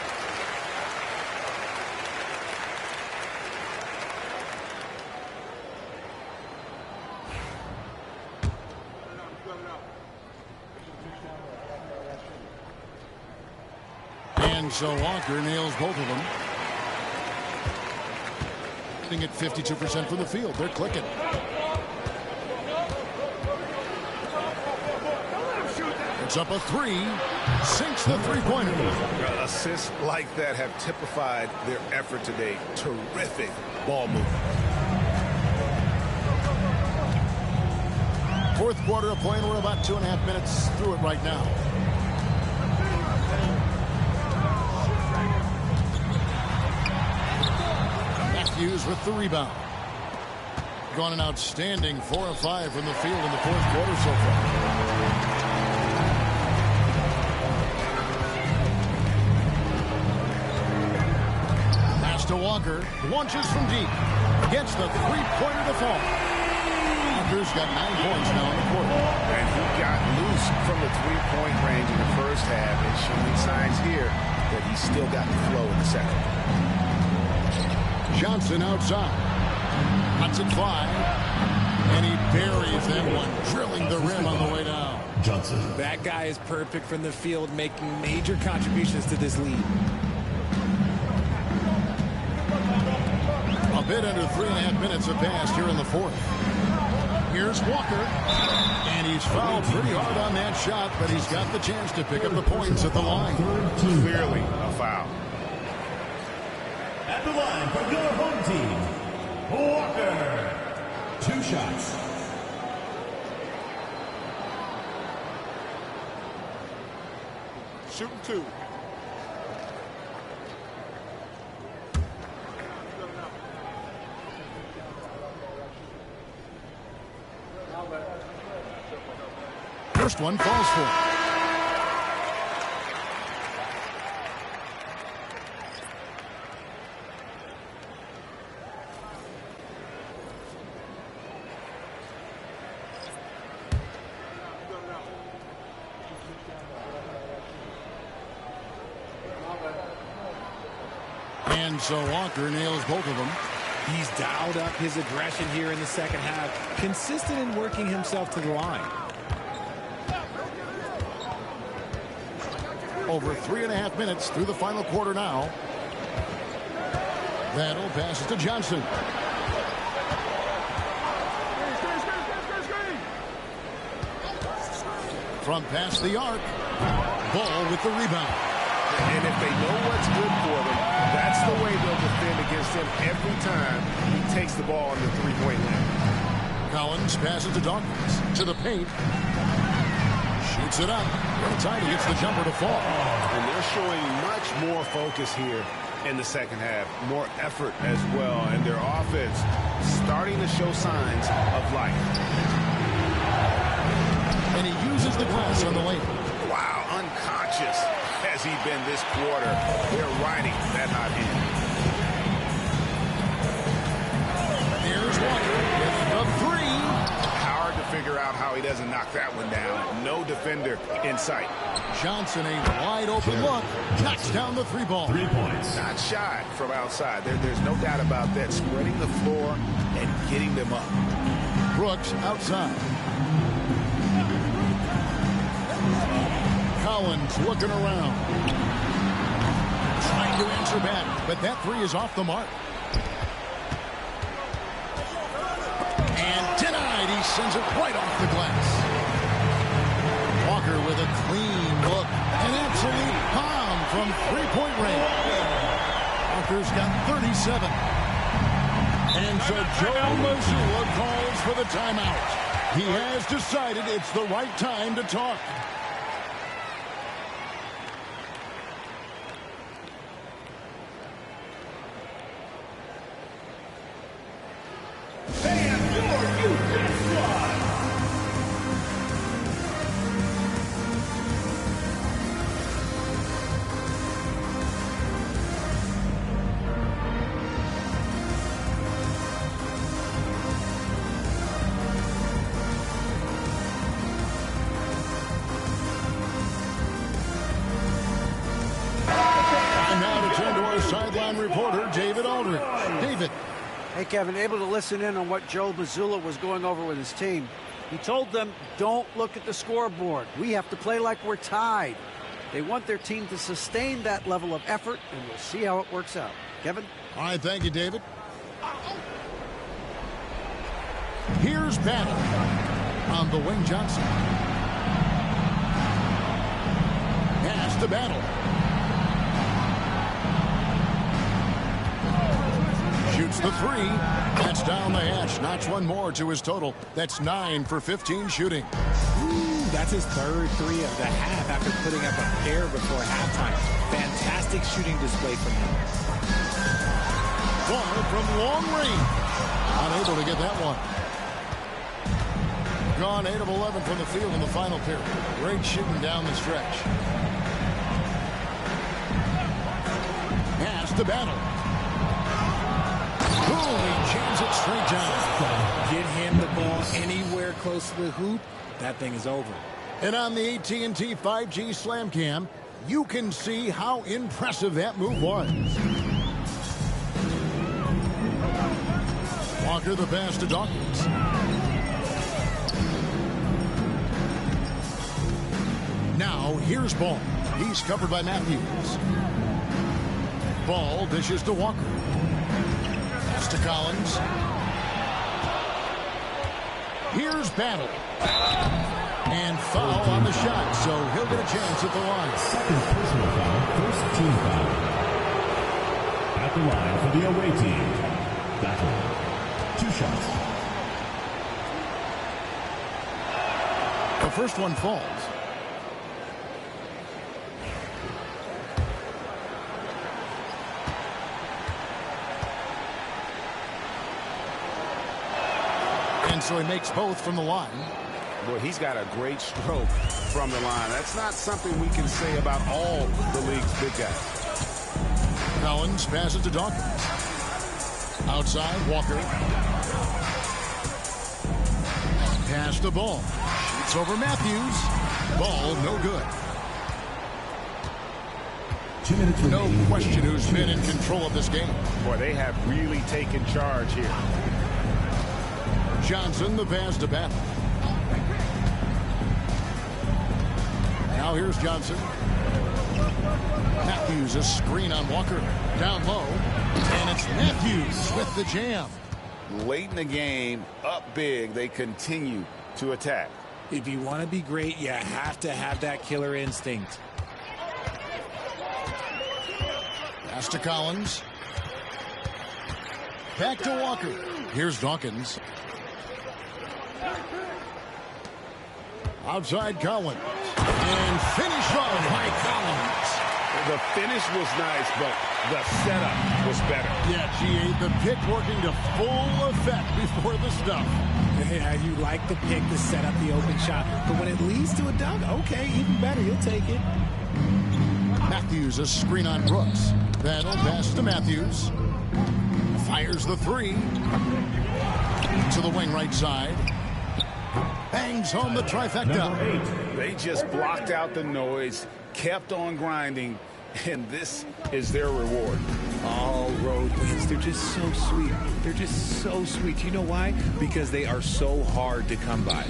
[SPEAKER 3] And so Walker nails both of them. Sitting at 52% from the field. They're clicking. It's up a 3. Sinks the 3-pointer.
[SPEAKER 4] Assists like that have typified their effort today. Terrific ball movement.
[SPEAKER 3] Fourth quarter of play, and we're about 2.5 minutes through it right now. Matthews with the rebound. Gone an outstanding 4 of 5 from the field in the fourth quarter so far. Pass to Walker. Launches from deep. Gets the three-pointer to fall. Walker's got 9 points now in the quarter.
[SPEAKER 4] And he got loose from the three-point range in the first half and showing signs here that he's still got the flow in the second.
[SPEAKER 3] Johnson outside. Lets it fly. And he buries that one, drilling the rim on the way down.
[SPEAKER 2] Johnson.
[SPEAKER 5] That guy is perfect from the field, making major contributions to this lead.
[SPEAKER 3] A bit under 3.5 minutes have passed here in the fourth. Here's Walker. And he's fouled pretty hard on that shot, but he's got the chance to pick up the points at the line.
[SPEAKER 4] Clearly a foul.
[SPEAKER 2] At the line for your home team, Walker. 2 shots.
[SPEAKER 11] Shooting 2.
[SPEAKER 3] First one falls for him. And so Walker nails both of them.
[SPEAKER 5] He's dialed up his aggression here in the second half, consistent in working himself to the line.
[SPEAKER 3] Over 3.5 minutes through the final quarter now. Battle passes to Johnson. From past the arc. Ball with the rebound.
[SPEAKER 4] And if they know what's good for them, that's the way they'll defend against him every time he takes the ball on the three-point line.
[SPEAKER 3] Collins passes to Dawkins. To the paint. Shoots it up. In time he gets the jumper to fall.
[SPEAKER 4] And they're showing much more focus here in the second half. More effort as well. And their offense starting to show signs of life.
[SPEAKER 3] And he uses the glass on the lane.
[SPEAKER 4] Wow, unconscious has he been this quarter. They're riding that hot hand.
[SPEAKER 3] Here's Walker with the 3.
[SPEAKER 4] Hard to figure out how he doesn't knock that one down. No defender in sight.
[SPEAKER 3] Johnson, a wide open look. Knocks down the 3 ball.
[SPEAKER 2] 3 points.
[SPEAKER 4] Not shy from outside. There's no doubt about that. Spreading the floor and getting them up.
[SPEAKER 3] Brooks outside. Collins looking around. Trying to answer back, but that 3 is off the mark. And denied. He sends it right off the glass. Walker with a clean look. An absolute bomb from 3-point range. Walker's got 37. And so Joe Mazzulla calls for the timeout. He has decided it's the right time to talk. Reporter David Aldridge. David.
[SPEAKER 6] Hey, Kevin, able to listen in on what Joe Mazzulla was going over with his team. He told them, don't look at the scoreboard. We have to play like we're tied. They want their team to sustain that level of effort, and we'll see how it works out. Kevin?
[SPEAKER 3] All right, thank you, David. Here's Battle on the wing. Johnson. Pass to Battle. Shoots the 3. That's down the hatch. Notch one more to his total. That's 9 for 15 shooting.
[SPEAKER 5] Ooh, that's his third 3 of the half after putting up a pair before halftime. Fantastic shooting display from him.
[SPEAKER 3] Ball from long range. Unable to get that one. Gone 8 of 11 from the field in the final period. Great shooting down the stretch. Pass to Battle. Boom, he jams it straight down.
[SPEAKER 5] Get him the ball anywhere close to the hoop, that thing is over.
[SPEAKER 3] And on the AT&T 5G Slam Cam, you can see how impressive that move was. Walker the pass to Dawkins. Now here's Ball. He's covered by Matthews. Ball dishes to Walker. Pass to Collins. Here's Battle. And foul on the shot, so he'll get a chance at the line.
[SPEAKER 2] Second personal foul, first team foul. At the line for the away team. Battle. 2 shots.
[SPEAKER 3] The first one falls. And so he makes both from the line.
[SPEAKER 4] Well, he's got a great stroke from the line. That's not something we can say about all the league's big guys.
[SPEAKER 3] Collins passes to Dawkins. Outside, Walker. Pass the Ball. Shoots over Matthews. Ball no good.
[SPEAKER 2] 2 minutes remaining.
[SPEAKER 3] No question who's been in control of this game.
[SPEAKER 4] Boy, they have really taken charge here.
[SPEAKER 3] Johnson the pass to Battle. Now here's Johnson. Matthews a screen on Walker. Down low. And it's Matthews with the jam.
[SPEAKER 4] Late in the game, up big, they continue to attack.
[SPEAKER 5] If you want to be great, you have to have that killer instinct.
[SPEAKER 3] Pass to Collins. Back to Walker. Here's Dawkins. Outside Collins. And finish on by Collins.
[SPEAKER 4] The finish was nice, but the setup was better.
[SPEAKER 3] Yeah, G8, the pick working to full effect before the stuff.
[SPEAKER 5] Yeah, you like the pick to set up the open shot, but when it leads to a dunk, okay, even better, you'll take it.
[SPEAKER 3] Matthews a screen on Brooks. That'll pass to Matthews. Fires the 3. To the wing right side. Bangs home the trifecta.
[SPEAKER 4] They just blocked out the noise, kept on grinding, and this is their reward.
[SPEAKER 5] All road wins. They're just so sweet. They're just so sweet. You know why? Because they are so hard to come by.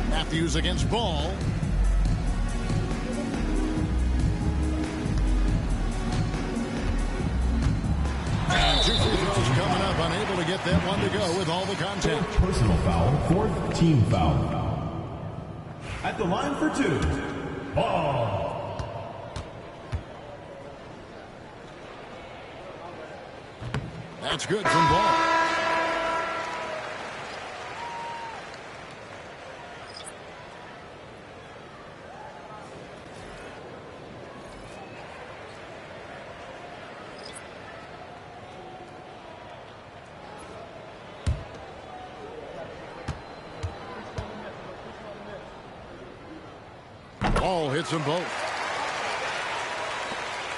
[SPEAKER 3] Matthews against Ball. And 2 free throws coming up. Unable to get that one to go with all the contact.
[SPEAKER 2] Personal foul, 4th team foul. At the line for 2, Ball.
[SPEAKER 3] That's good from Ball. Ball hits them both.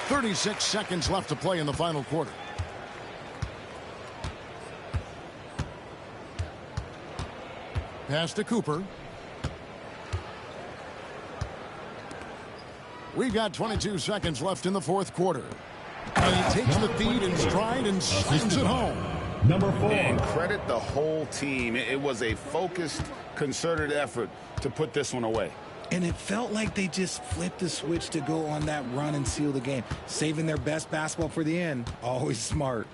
[SPEAKER 3] 36 seconds left to play in the final quarter. Pass to Cooper. We've got 22 seconds left in the 4th quarter. And he takes the feed in stride and slams it home.
[SPEAKER 2] Number 4.
[SPEAKER 4] And credit the whole team. It was a focused, concerted effort to put this one away.
[SPEAKER 5] And it felt like they just flipped the switch to go on that run and seal the game. Saving their best basketball for the end. Always smart.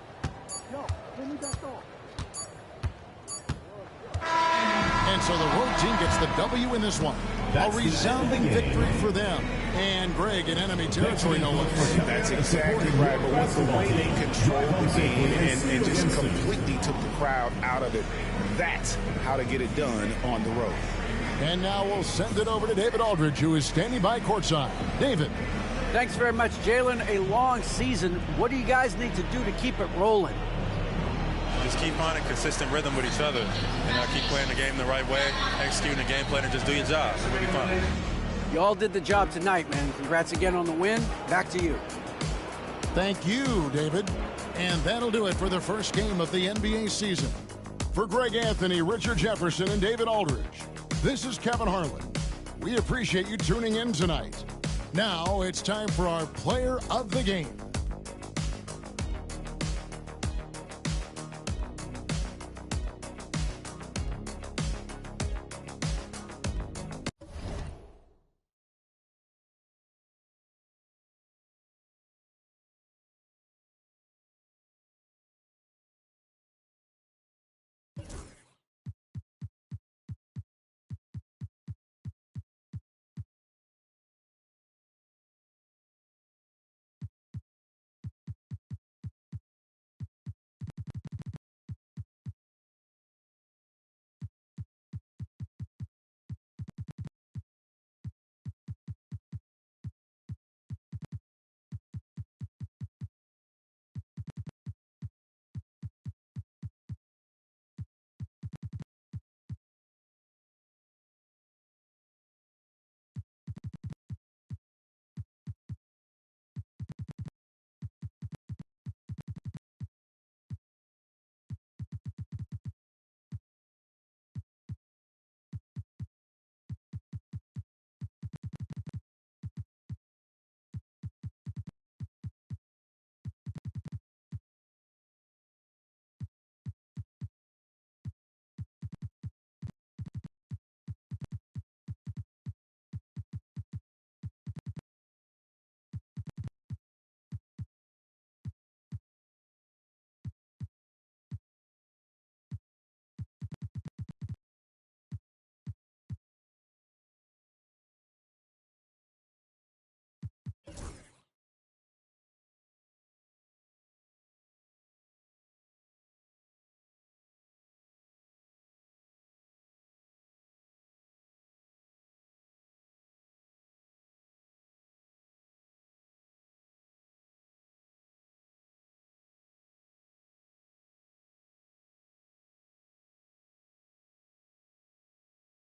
[SPEAKER 3] And so the road team gets the W in this one. A resounding victory for them. And Greg in enemy territory, no less.
[SPEAKER 4] That's exactly right. But with the way they controlled the game and just completely took the crowd out of it, that's how to get it done on the road.
[SPEAKER 3] And now we'll send it over to David Aldridge, who is standing by courtside. David.
[SPEAKER 6] Thanks very much, Jalen. A long season. What do you guys need to do to keep it rolling?
[SPEAKER 12] Just keep finding consistent rhythm with each other. Keep playing the game the right way, executing the game plan, and just do your job. It'll be fun.
[SPEAKER 6] You all did the job tonight, man. Congrats again on the win. Back to you.
[SPEAKER 3] Thank you, David. And that'll do it for the first game of the NBA season. For Greg Anthony, Richard Jefferson, and David Aldridge, this is Kevin Harlan. We appreciate you tuning in tonight. Now it's time for our player of the game.